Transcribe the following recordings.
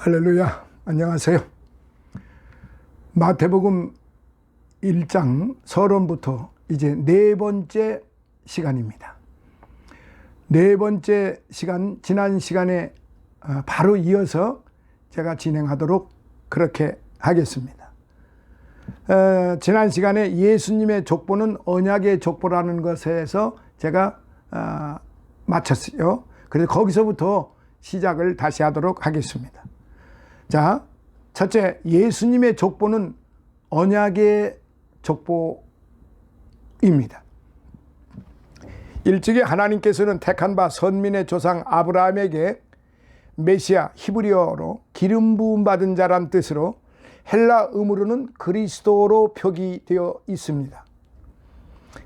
할렐루야, 안녕하세요. 마태복음 1장 서론부터 이제 네 번째 시간입니다. 네 번째 시간, 지난 시간에 바로 이어서 제가 진행하도록 그렇게 하겠습니다. 지난 시간에 예수님의 족보는 언약의 족보라는 것에서 제가 마쳤어요. 그래서 거기서부터 시작을 다시 하도록 하겠습니다. 자, 첫째, 예수님의 족보는 언약의 족보입니다. 일찍이 하나님께서는 택한 바 선민의 조상 아브라함에게 메시아, 히브리어로 기름 부음 받은 자란 뜻으로 헬라음으로는 그리스도로 표기되어 있습니다.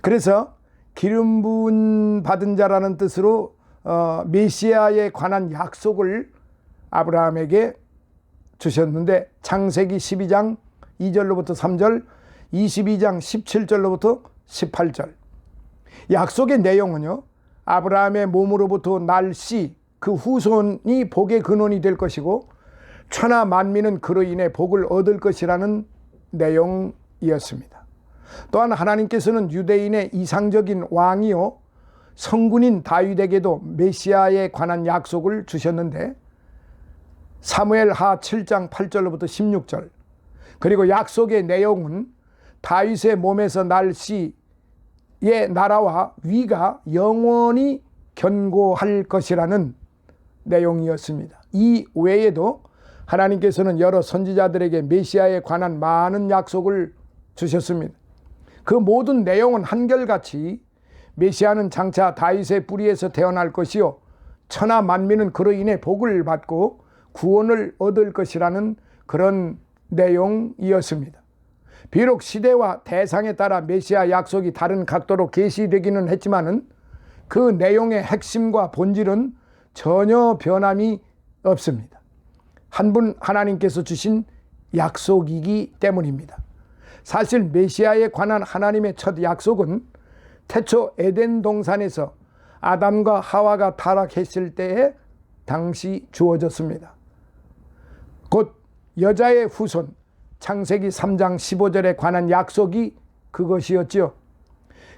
그래서 기름 부음 받은 자라는 뜻으로 메시아에 관한 약속을 아브라함에게 주셨는데, 창세기 12장 2절로부터 3절, 22장 17절로부터 18절. 약속의 내용은요, 아브라함의 몸으로부터 날 씨, 그 후손이 복의 근원이 될 것이고 천하 만민은 그로 인해 복을 얻을 것이라는 내용이었습니다. 또한 하나님께서는 유대인의 이상적인 왕이요 성군인 다윗에게도 메시아에 관한 약속을 주셨는데, 사무엘 하 7장 8절로부터 16절. 그리고 약속의 내용은 다윗의 몸에서 날 씨의 나라와 위가 영원히 견고할 것이라는 내용이었습니다. 이 외에도 하나님께서는 여러 선지자들에게 메시아에 관한 많은 약속을 주셨습니다. 그 모든 내용은 한결같이 메시아는 장차 다윗의 뿌리에서 태어날 것이요 천하 만민은 그로 인해 복을 받고 구원을 얻을 것이라는 그런 내용이었습니다. 비록 시대와 대상에 따라 메시아 약속이 다른 각도로 계시되기는 했지만은 그 내용의 핵심과 본질은 전혀 변함이 없습니다. 한 분 하나님께서 주신 약속이기 때문입니다. 사실 메시아에 관한 하나님의 첫 약속은 태초 에덴 동산에서 아담과 하와가 타락했을 때에 당시 주어졌습니다. 곧 여자의 후손, 창세기 3장 15절에 관한 약속이 그것이었지요.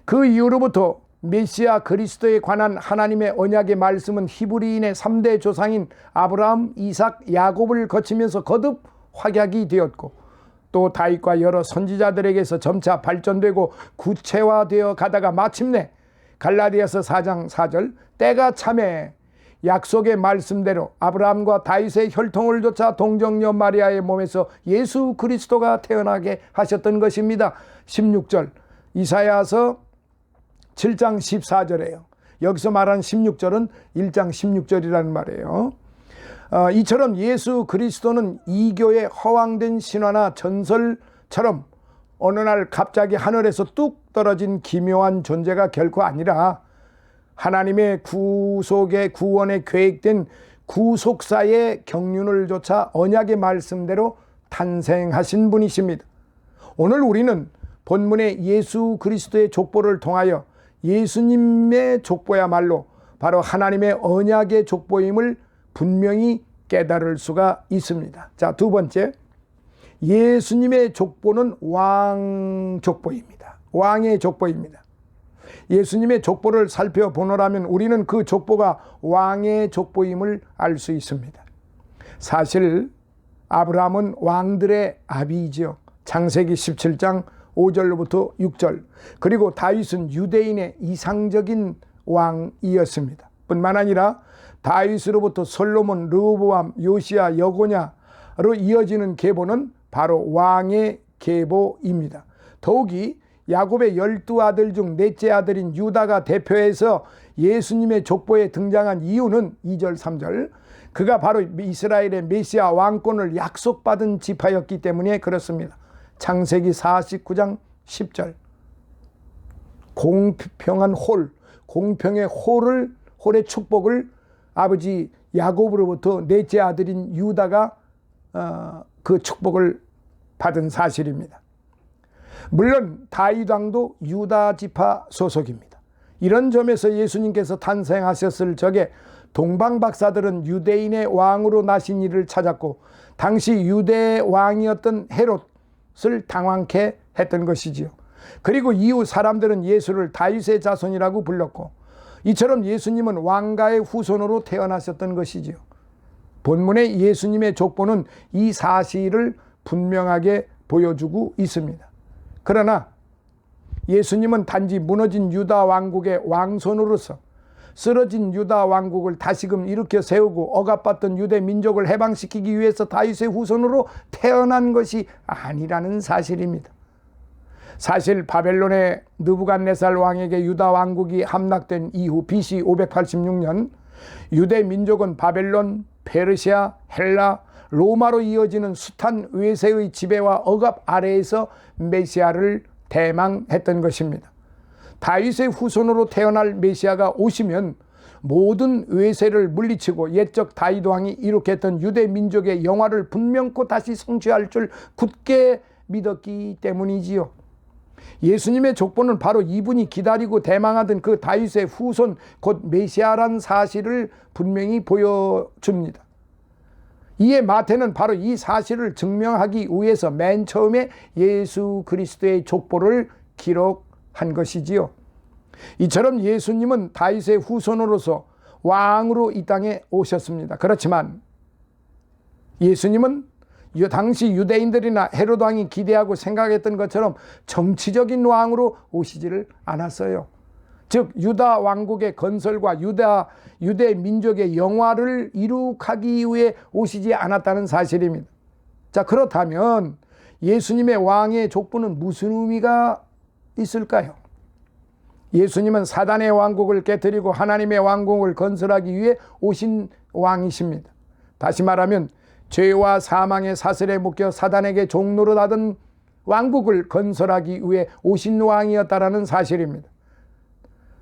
그 이후로부터 메시아 그리스도에 관한 하나님의 언약의 말씀은 히브리인의 3대 조상인 아브라함, 이삭, 야곱을 거치면서 거듭 확약이 되었고, 또 다윗과 여러 선지자들에게서 점차 발전되고 구체화되어 가다가 마침내 갈라디아서 4장 4절, 때가 차매 약속의 말씀대로 아브라함과 다윗의 혈통을 좇아 동정녀 마리아의 몸에서 예수 그리스도가 태어나게 하셨던 것입니다. 16절, 이사야서 7장 14절이에요. 여기서 말하는 16절은 1장 16절이라는 말이에요. 이처럼 예수 그리스도는 이교의 허황된 신화나 전설처럼 어느 날 갑자기 하늘에서 뚝 떨어진 기묘한 존재가 결코 아니라 하나님의 구속의 구원에 계획된 구속사의 경륜을 좇아 언약의 말씀대로 탄생하신 분이십니다. 오늘 우리는 본문의 예수 그리스도의 족보를 통하여 예수님의 족보야말로 바로 하나님의 언약의 족보임을 분명히 깨달을 수가 있습니다. 자, 두 번째, 예수님의 족보는 왕 족보입니다. 왕의 족보입니다. 예수님의 족보를 살펴보노라면 우리는 그 족보가 왕의 족보임을 알 수 있습니다. 사실 아브라함은 왕들의 아비이죠. 창세기 17장 5절로부터 6절. 그리고 다윗은 유대인의 이상적인 왕이었습니다. 뿐만 아니라 다윗으로부터 솔로몬, 르호보암, 요시야, 여고냐로 이어지는 계보는 바로 왕의 계보입니다. 더욱이 야곱의 12아들 중 넷째 아들인 유다가 대표해서 예수님의 족보에 등장한 이유는 2절 3절, 그가 바로 이스라엘의 메시아 왕권을 약속받은 지파였기 때문에 그렇습니다. 창세기 49장 10절, 공평한 홀, 공평의 홀의 축복을 아버지 야곱으로부터 넷째 아들인 유다가 그 축복을 받은 사실입니다. 물론 다윗 왕도 유다 지파 소속입니다. 이런 점에서 예수님께서 탄생하셨을 적에 동방 박사들은 유대인의 왕으로 나신 이를 찾았고 당시 유대 왕이었던 헤롯을 당황케 했던 것이지요. 그리고 이후 사람들은 예수를 다윗의 자손이라고 불렀고 이처럼 예수님은 왕가의 후손으로 태어나셨던 것이지요. 본문의 예수님의 족보는 이 사실을 분명하게 보여주고 있습니다. 그러나 예수님은 단지 무너진 유다 왕국의 왕손으로서 쓰러진 유다 왕국을 다시금 일으켜 세우고 억압받던 유대 민족을 해방시키기 위해서 다윗의 후손으로 태어난 것이 아니라는 사실입니다. 사실 바벨론의 느부갓네살 왕에게 유다 왕국이 함락된 이후 BC 586년 유대 민족은 바벨론, 페르시아, 헬라, 로마로 이어지는 숱한 외세의 지배와 억압 아래에서 메시아를 대망했던 것입니다. 다윗의 후손으로 태어날 메시아가 오시면 모든 외세를 물리치고 옛적 다윗 왕이 이룩했던 유대 민족의 영화를 분명코 다시 성취할 줄 굳게 믿었기 때문이지요. 예수님의 족보는 바로 이분이 기다리고 대망하던 그 다윗의 후손 곧 메시아란 사실을 분명히 보여줍니다. 이에 마태는 바로 이 사실을 증명하기 위해서 맨 처음에 예수 그리스도의 족보를 기록한 것이지요. 이처럼 예수님은 다윗의 후손으로서 왕으로 이 땅에 오셨습니다. 그렇지만 예수님은 당시 유대인들이나 헤롯 왕이 기대하고 생각했던 것처럼 정치적인 왕으로 오시지를 않았어요. 즉 유다 왕국의 건설과 유대 민족의 영화를 이룩하기 위해 오시지 않았다는 사실입니다. 자, 그렇다면 예수님의 왕의 족보는 무슨 의미가 있을까요? 예수님은 사단의 왕국을 깨뜨리고 하나님의 왕국을 건설하기 위해 오신 왕이십니다. 다시 말하면 죄와 사망의 사슬에 묶여 사단에게 종노릇하던 왕국을 건설하기 위해 오신 왕이었다라는 사실입니다.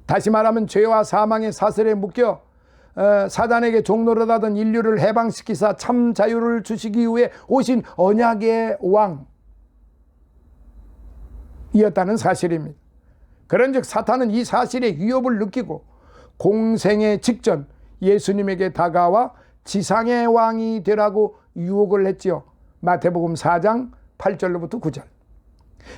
다시 말하면 죄와 사망의 사슬에 묶여 사단에게 종노릇하던 인류를 해방시키사 참 자유를 주시기 위해 오신 언약의 왕이었다는 사실입니다. 그런즉 사탄은 이 사실의 위협을 느끼고 공생의 직전 예수님에게 다가와 지상의 왕이 되라고 유혹을 했지요. 마태복음 4장 8절로부터 9절.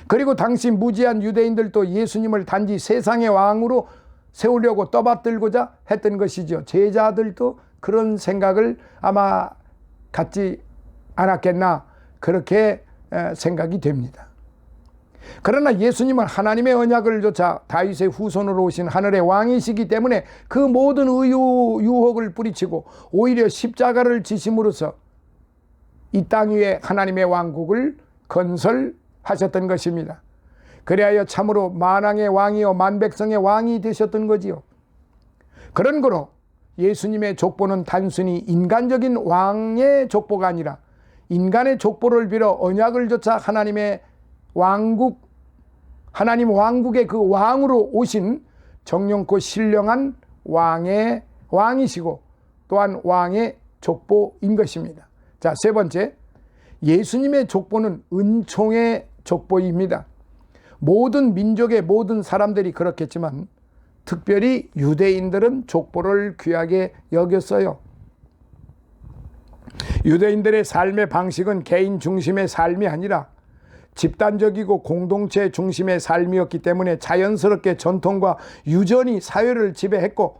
그리고 당시 무지한 유대인들도 예수님을 단지 세상의 왕으로 세우려고 떠받들고자 했던 것이죠. 제자들도 그런 생각을 아마 갖지 않았겠나 그렇게 생각이 됩니다. 그러나 예수님은 하나님의 언약을 좇아 다윗의 후손으로 오신 하늘의 왕이시기 때문에 그 모든 유혹을 뿌리치고 오히려 십자가를 지심으로써 이 땅 위에 하나님의 왕국을 건설하셨던 것입니다. 그리하여 참으로 만왕의 왕이요 만백성의 왕이 되셨던 거지요. 그런 거로 예수님의 족보는 단순히 인간적인 왕의 족보가 아니라 인간의 족보를 빌어 언약을 좇아 하나님의 왕국, 하나님 왕국의 그 왕으로 오신 정령코 신령한 왕이시고 또한 왕의 족보인 것입니다. 자, 세 번째, 예수님의 족보는 은총의 족보입니다. 모든 민족의 모든 사람들이 그렇겠지만 특별히 유대인들은 족보를 귀하게 여겼어요. 유대인들의 삶의 방식은 개인 중심의 삶이 아니라 집단적이고 공동체 중심의 삶이었기 때문에 자연스럽게 전통과 유전이 사회를 지배했고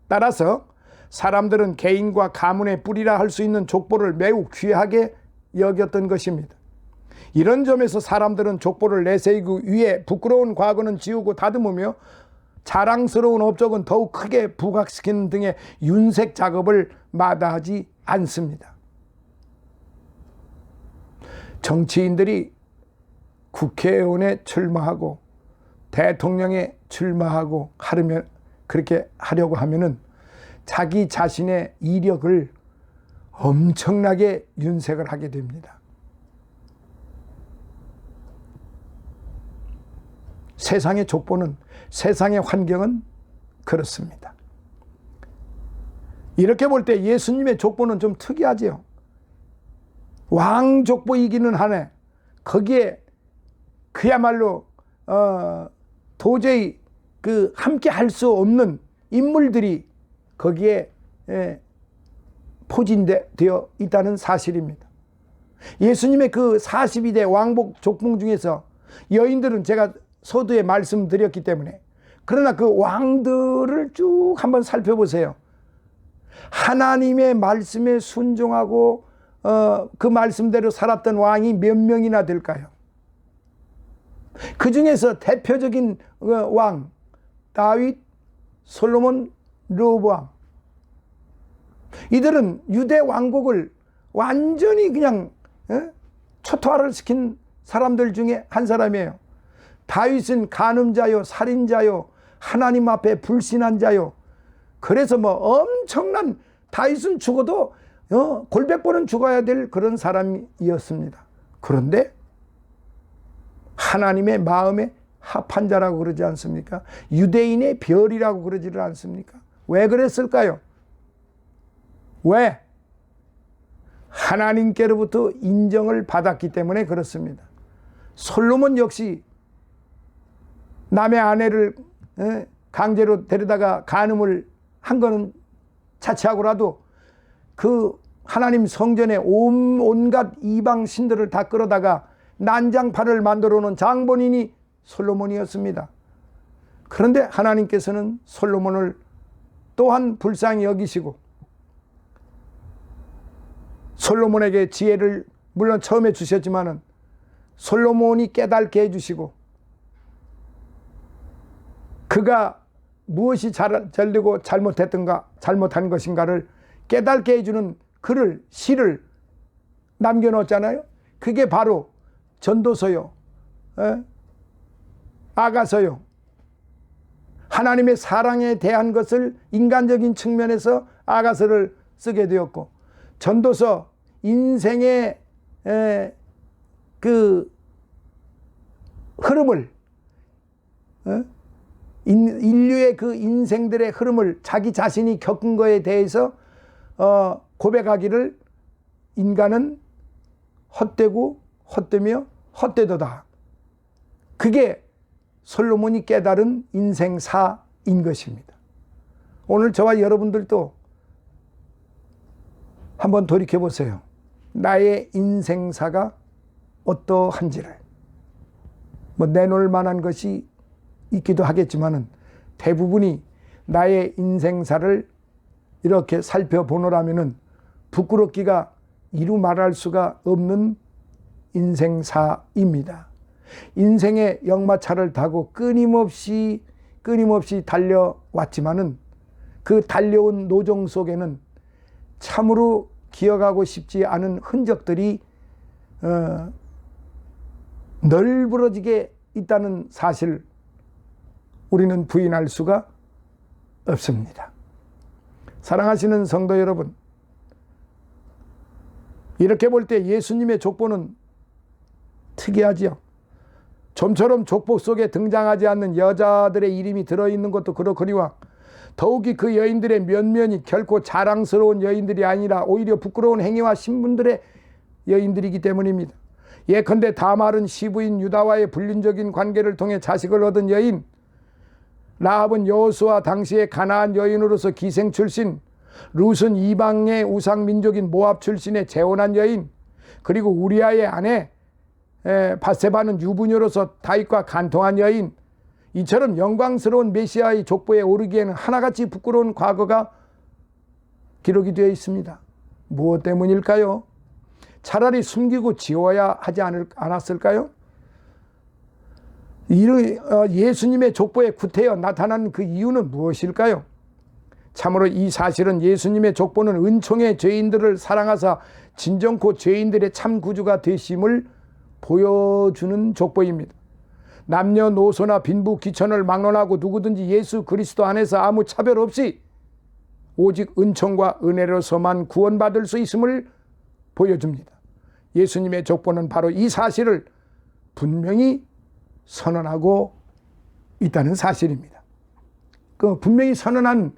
따라서 사람들은 개인과 가문의 뿌리라 할 수 있는 족보를 매우 귀하게 여겼던 것입니다. 이런 점에서 사람들은 족보를 내세우기 위해 부끄러운 과거는 지우고 다듬으며 자랑스러운 업적은 더욱 크게 부각시키는 등의 윤색 작업을 마다하지 않습니다. 정치인들이 국회의원에 출마하고 대통령에 출마하고 하려면 그렇게 하려고 하면은 자기 자신의 이력을 엄청나게 윤색을 하게 됩니다. 세상의 족보는, 세상의 환경은 그렇습니다. 이렇게 볼 때 예수님의 족보는 좀 특이하지요. 왕 족보이기는 하네. 거기에 그야말로 도저히 함께 할 수 없는 인물들이 거기에 포진되어 있다는 사실입니다. 예수님의 그 42대 왕복 족봉 중에서 여인들은 제가 서두에 말씀드렸기 때문에, 그러나 그 왕들을 쭉 한번 살펴보세요. 하나님의 말씀에 순종하고 그 말씀대로 살았던 왕이 몇 명이나 될까요? 그 중에서 대표적인 왕, 다윗, 솔로몬, 르호보암, 이들은 유대 왕국을 완전히 그냥 초토화를 시킨 사람들 중에 한 사람이에요. 다윗은 간음자요, 살인자요, 하나님 앞에 불신한 자요. 그래서 뭐 엄청난, 다윗은 죽어도 골백번은 죽어야 될 그런 사람이었습니다. 그런데 하나님의 마음에 합한 자라고 그러지 않습니까? 유대인의 별이라고 그러지를 않습니까? 왜 그랬을까요? 왜? 하나님께로부터 인정을 받았기 때문에 그렇습니다. 솔로몬 역시 남의 아내를 강제로 데려다가 간음을 한 거는 자체하고라도 그 하나님 성전에 온갖 이방 신들을 다 끌어다가 난장판을 만들어 놓은 장본인이 솔로몬이었습니다. 그런데 하나님께서는 솔로몬을 또한 불쌍히 여기시고 솔로몬에게 지혜를 물론 처음에 주셨지만은 솔로몬이 깨닫게 해주시고 그가 무엇이 잘되고 잘못한 것인가를 깨닫게 해주는 글을, 시를 남겨놓았잖아요. 그게 바로 전도서요, 아가서요. 하나님의 사랑에 대한 것을 인간적인 측면에서 아가서를 쓰게 되었고, 전도서, 인생의 그 흐름을, 인류의 그 인생들의 흐름을 자기 자신이 겪은 거에 대해서 고백하기를, 인간은 헛되고 헛되며 헛되도다. 그게 솔로몬이 깨달은 인생사인 것입니다. 오늘 저와 여러분들도 한번 돌이켜 보세요. 나의 인생사가 어떠한지를. 뭐 내놓을 만한 것이 있기도 하겠지만은 대부분이 나의 인생사를 이렇게 살펴보노라면은 부끄럽기가 이루 말할 수가 없는 인생사입니다. 인생의 역마차를 타고 끊임없이 달려왔지만은 그 달려온 노정 속에는 참으로 기억하고 싶지 않은 흔적들이 널브러지게 있다는 사실, 우리는 부인할 수가 없습니다. 사랑하시는 성도 여러분, 이렇게 볼 때 예수님의 족보는 특이하지요. 좀처럼 족보 속에 등장하지 않는 여자들의 이름이 들어있는 것도 그렇거니와 더욱이 그 여인들의 면면이 결코 자랑스러운 여인들이 아니라 오히려 부끄러운 행위와 신분들의 여인들이기 때문입니다. 예컨대 다말은 시부인 유다와의 불륜적인 관계를 통해 자식을 얻은 여인, 라합은 여호수아 당시의 가나안 여인으로서 기생 출신, 룻은 이방의 우상 민족인 모압 출신의 재혼한 여인, 그리고 우리아의 아내 바세바는 유부녀로서 다윗과 간통한 여인, 이처럼 영광스러운 메시아의 족보에 오르기에는 하나같이 부끄러운 과거가 기록이 되어 있습니다. 무엇 때문일까요? 차라리 숨기고 지워야 하지 않았을까요? 예수님의 족보에 구태여 나타난 그 이유는 무엇일까요? 참으로 이 사실은 예수님의 족보는 은총의 죄인들을 사랑하사 진정코 죄인들의 참 구주가 되심을 보여주는 족보입니다. 남녀노소나 빈부 귀천을 막론하고 누구든지 예수 그리스도 안에서 아무 차별 없이 오직 은총과 은혜로서만 구원받을 수 있음을 보여줍니다. 예수님의 족보는 바로 이 사실을 분명히 선언하고 있다는 사실입니다. 그 분명히 선언한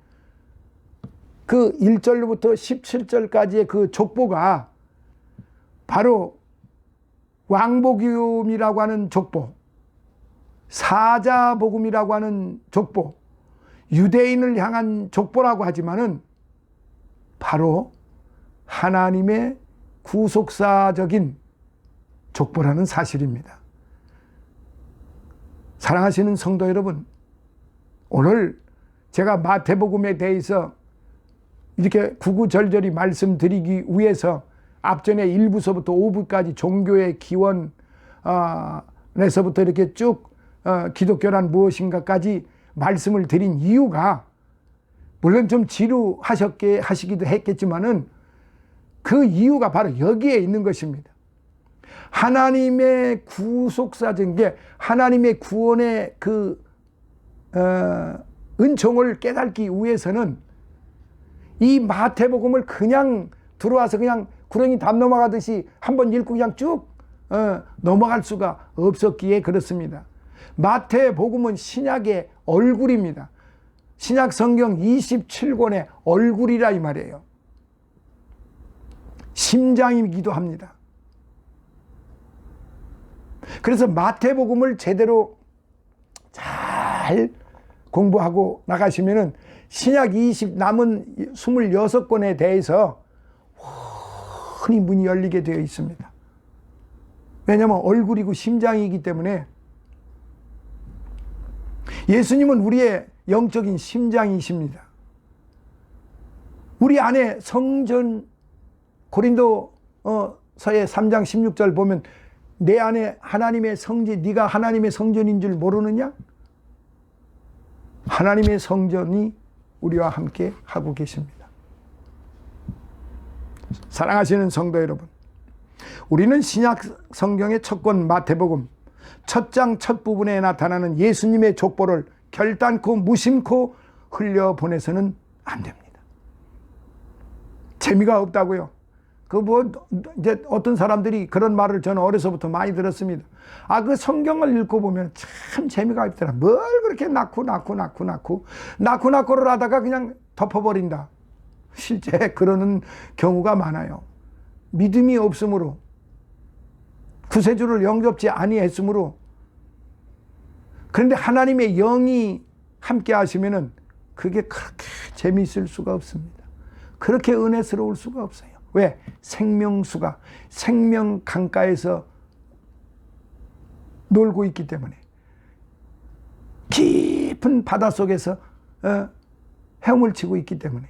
그 1절부터 17절까지의 그 족보가 바로 왕복음이라고 하는 족보, 사자복음이라고 하는 족보, 유대인을 향한 족보라고 하지만은 바로 하나님의 구속사적인 족보라는 사실입니다. 사랑하시는 성도 여러분, 오늘 제가 마태복음에 대해서 이렇게 구구절절히 말씀드리기 위해서 앞전에 1부서부터 5부까지 종교의 기원에서부터 이렇게 쭉 기독교란 무엇인가까지 말씀을 드린 이유가, 물론 좀 지루하시기도 했겠지만은 그 이유가 바로 여기에 있는 것입니다. 하나님의 구속사적인 게, 하나님의 구원의 그 은총을 깨닫기 위해서는 이 마태복음을 그냥 들어와서 그냥 구렁이 담 넘어가듯이 한번 읽고 그냥 쭉 넘어갈 수가 없었기에 그렇습니다. 마태복음은 신약의 얼굴입니다. 신약 성경 27권의 얼굴이라 이 말이에요. 심장이기도 합니다. 그래서 마태복음을 제대로 잘 공부하고 나가시면은 신약 남은 26권에 대해서 흔히 문이 열리게 되어 있습니다. 왜냐하면 얼굴이고 심장이기 때문에. 예수님은 우리의 영적인 심장이십니다. 우리 안에 성전, 고린도서의 3장 16절 보면 내 안에 하나님의 성전, 네가 하나님의 성전인 줄 모르느냐? 하나님의 성전이 우리와 함께 하고 계십니다. 사랑하시는 성도 여러분, 우리는 신약 성경의 첫 권 마태복음 첫 장 첫 부분에 나타나는 예수님의 족보를 결단코 무심코 흘려보내서는 안 됩니다. 재미가 없다고요? 이제 어떤 사람들이 그런 말을 저는 어려서부터 많이 들었습니다. 그 성경을 읽고 보면 참 재미가 없더라. 뭘 그렇게 낳고를 하다가 그냥 덮어버린다. 실제 그러는 경우가 많아요. 믿음이 없으므로, 구세주를 영접지 아니했으므로. 그런데 하나님의 영이 함께 하시면은 그게 그렇게 재미있을 수가 없습니다. 그렇게 은혜스러울 수가 없어요. 왜? 생명수가 생명 강가에서 놀고 있기 때문에, 깊은 바닷속에서 헤엄을 치고 있기 때문에.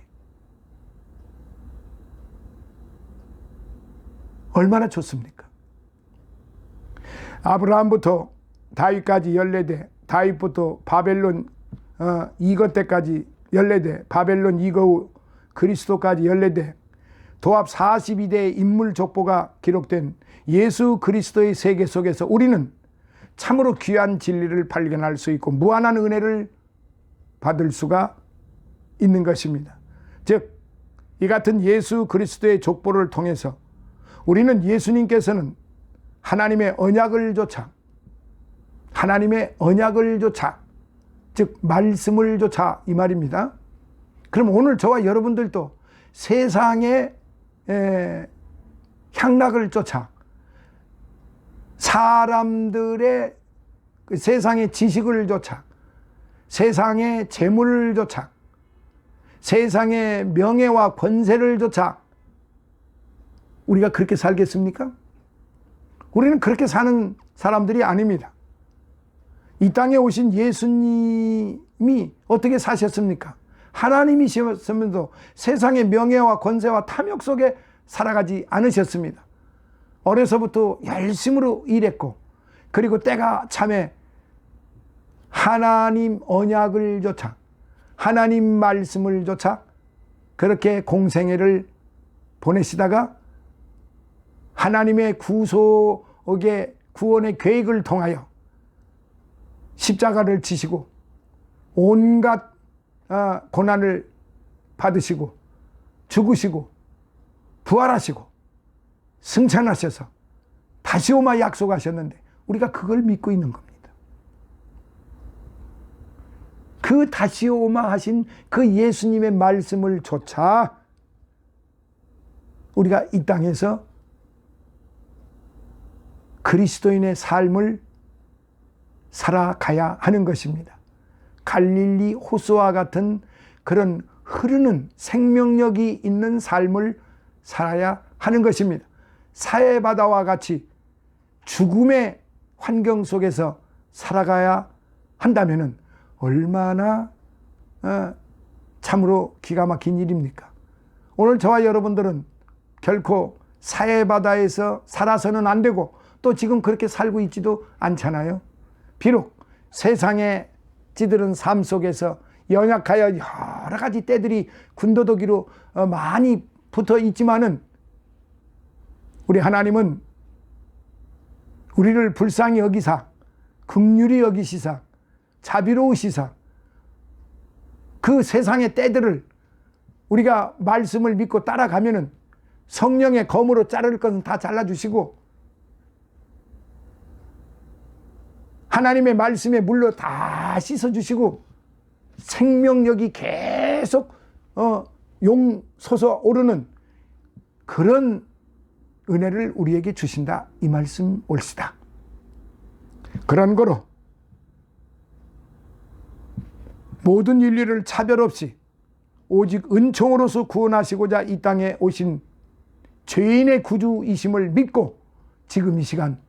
얼마나 좋습니까? 아브라함부터 다윗까지 14대, 다윗부터 바벨론 이거 때까지 14대, 바벨론 이거 후 그리스도까지 14대, 도합 42대의 인물 족보가 기록된 예수 그리스도의 세계 속에서 우리는 참으로 귀한 진리를 발견할 수 있고 무한한 은혜를 받을 수가 있는 것입니다. 즉, 이 같은 예수 그리스도의 족보를 통해서 우리는 예수님께서는 하나님의 언약을 조차, 즉 말씀을 조차 이 말입니다. 그럼 오늘 저와 여러분들도 세상의 향락을 쫓아, 사람들의 세상의 지식을 쫓아, 세상의 재물을 쫓아, 세상의 명예와 권세를 쫓아 우리가 그렇게 살겠습니까? 우리는 그렇게 사는 사람들이 아닙니다. 이 땅에 오신 예수님이 어떻게 사셨습니까? 하나님이셨으면서 세상의 명예와 권세와 탐욕 속에 살아가지 않으셨습니다. 어려서부터 열심으로 일했고, 그리고 때가 참에 하나님 언약을 조차, 하나님 말씀을 조차 그렇게 공생애를 보내시다가 하나님의 구원의 계획을 통하여 십자가를 지시고 온갖 고난을 받으시고 죽으시고 부활하시고 승천하셔서 다시 오마 약속하셨는데 우리가 그걸 믿고 있는 겁니다. 그 다시 오마 하신 그 예수님의 말씀을 조차 우리가 이 땅에서 그리스도인의 삶을 살아가야 하는 것입니다. 갈릴리 호수와 같은 그런 흐르는 생명력이 있는 삶을 살아야 하는 것입니다. 사해바다와 같이 죽음의 환경 속에서 살아가야 한다면 얼마나 참으로 기가 막힌 일입니까? 오늘 저와 여러분들은 결코 사해바다에서 살아서는 안 되고 또 지금 그렇게 살고 있지도 않잖아요. 비록 세상에 찌들은 삶 속에서 연약하여 여러 가지 때들이 군더더기로 많이 붙어 있지만은 우리 하나님은 우리를 불쌍히 여기사 긍휼히 여기시사 자비로우시사 그 세상의 때들을 우리가 말씀을 믿고 따라가면은 성령의 검으로 자를 것은 다 잘라주시고 하나님의 말씀에 물로 다 씻어주시고 생명력이 계속 용솟아 오르는 그런 은혜를 우리에게 주신다 이 말씀 옳시다. 그런 거로 모든 인류를 차별 없이 오직 은총으로서 구원하시고자 이 땅에 오신 죄인의 구주이심을 믿고 지금 이 시간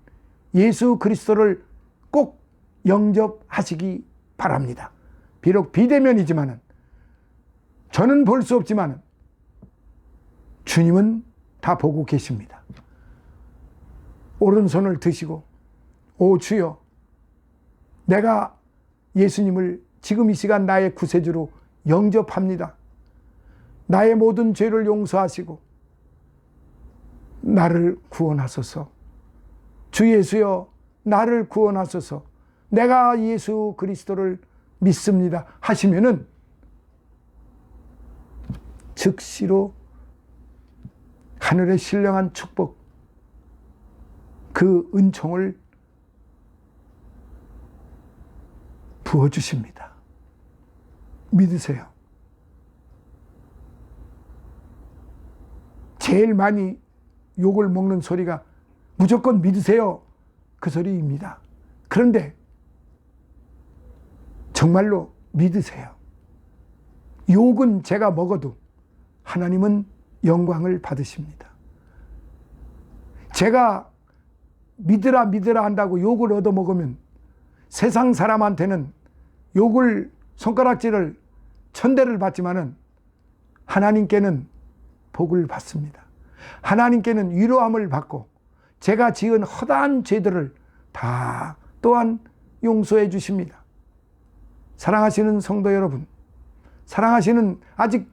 예수 그리스도를 꼭 영접하시기 바랍니다. 비록 비대면이지만은 저는 볼 수 없지만은 주님은 다 보고 계십니다. 오른손을 드시고 오 주여 내가 예수님을 지금 이 시간 나의 구세주로 영접합니다. 나의 모든 죄를 용서하시고 나를 구원하소서. 주 예수여 나를 구원하소서. 내가 예수 그리스도를 믿습니다 하시면은 즉시로 하늘의 신령한 축복 그 은총을 부어주십니다. 믿으세요. 제일 많이 욕을 먹는 소리가 무조건 믿으세요 그 소리입니다. 그런데 정말로 믿으세요. 욕은 제가 먹어도 하나님은 영광을 받으십니다. 제가 믿으라 한다고 욕을 얻어먹으면 세상 사람한테는 욕을 손가락질을 천대를 받지만은 하나님께는 복을 받습니다. 하나님께는 위로함을 받고 제가 지은 허다한 죄들을 다 또한 용서해 주십니다. 사랑하시는 성도 여러분, 사랑하시는 아직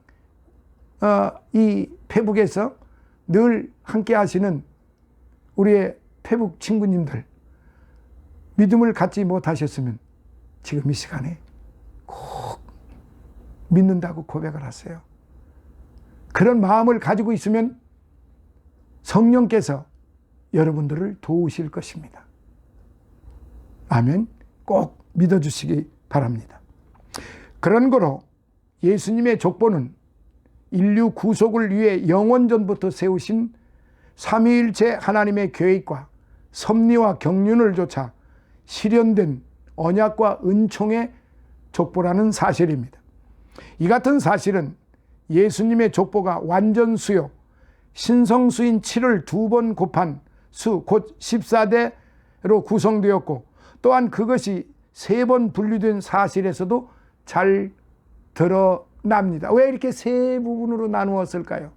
이 페북에서 늘 함께 하시는 우리의 페북 친구님들, 믿음을 갖지 못하셨으면 지금 이 시간에 꼭 믿는다고 고백을 하세요. 그런 마음을 가지고 있으면 성령께서 여러분들을 도우실 것입니다. 아멘. 꼭 믿어주시기 바랍니다. 그런 거로 예수님의 족보는 인류 구속을 위해 영원전부터 세우신 삼위일체 하나님의 계획과 섭리와 경륜을 좇아 실현된 언약과 은총의 족보라는 사실입니다. 이 같은 사실은 예수님의 족보가 완전수요 신성수인 7을 2번 곱한 수 곧 14대로 구성되었고 또한 그것이 3번 분류된 사실에서도 잘 드러납니다. 왜 이렇게 세 부분으로 나누었을까요?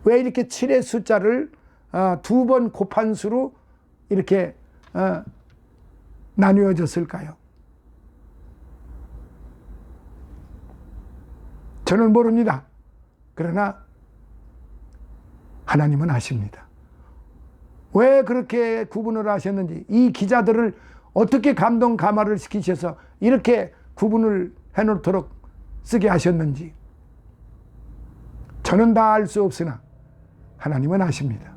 왜 이렇게 7의 숫자를 2번 곱한 수로 이렇게 나누어졌을까요? 저는 모릅니다. 그러나 하나님은 아십니다. 왜 그렇게 구분을 하셨는지, 이 기자들을 어떻게 감동 감화를 시키셔서 이렇게 구분을 해놓도록 쓰게 하셨는지 저는 다 알 수 없으나 하나님은 아십니다.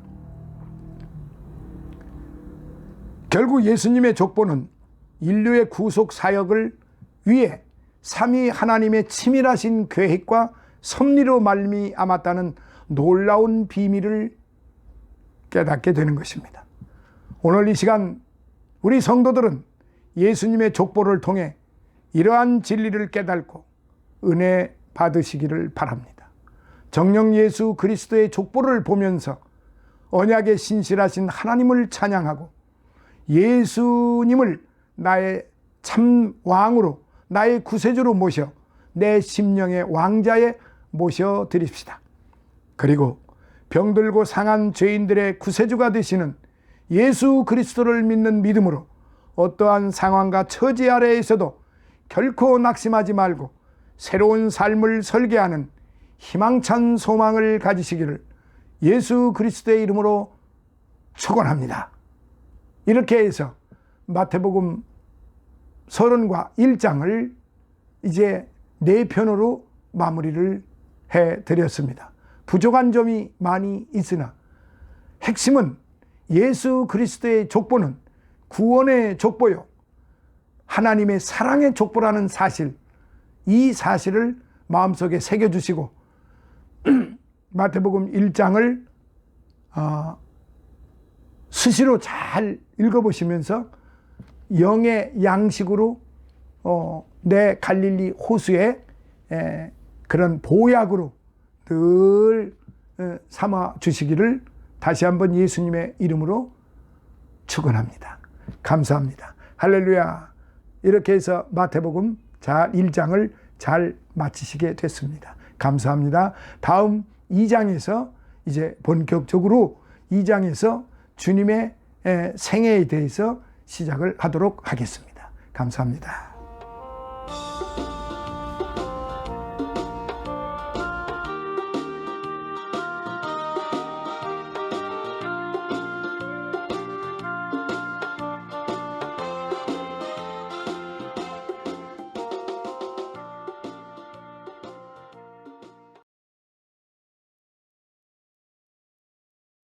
결국 예수님의 족보는 인류의 구속 사역을 위해 삼위 하나님의 치밀하신 계획과 섭리로 말미암았다는 놀라운 비밀을 깨닫게 되는 것입니다. 오늘 이 시간 우리 성도들은 예수님의 족보를 통해 이러한 진리를 깨닫고 은혜 받으시기를 바랍니다. 정령 예수 그리스도의 족보를 보면서 언약에 신실하신 하나님을 찬양하고 예수님을 나의 참 왕으로, 나의 구세주로 모셔 내 심령의 왕자에 모셔드립시다. 그리고 병들고 상한 죄인들의 구세주가 되시는 예수 그리스도를 믿는 믿음으로 어떠한 상황과 처지 아래에서도 결코 낙심하지 말고 새로운 삶을 설계하는 희망찬 소망을 가지시기를 예수 그리스도의 이름으로 축원합니다. 이렇게 해서 마태복음 31장을 이제 4편으로 마무리를 해드렸습니다. 부족한 점이 많이 있으나 핵심은 예수 그리스도의 족보는 구원의 족보요, 하나님의 사랑의 족보라는 사실, 이 사실을 마음속에 새겨주시고 마태복음 1장을 수시로 잘 읽어보시면서 영의 양식으로 내 갈릴리 호수의 그런 보약으로 늘 삼아 주시기를 다시 한번 예수님의 이름으로 축원합니다. 감사합니다. 할렐루야. 이렇게 해서 마태복음 1장을 잘 마치시게 됐습니다. 감사합니다. 다음 2장에서 이제 본격적으로 2장에서 주님의 생애에 대해서 시작을 하도록 하겠습니다. 감사합니다.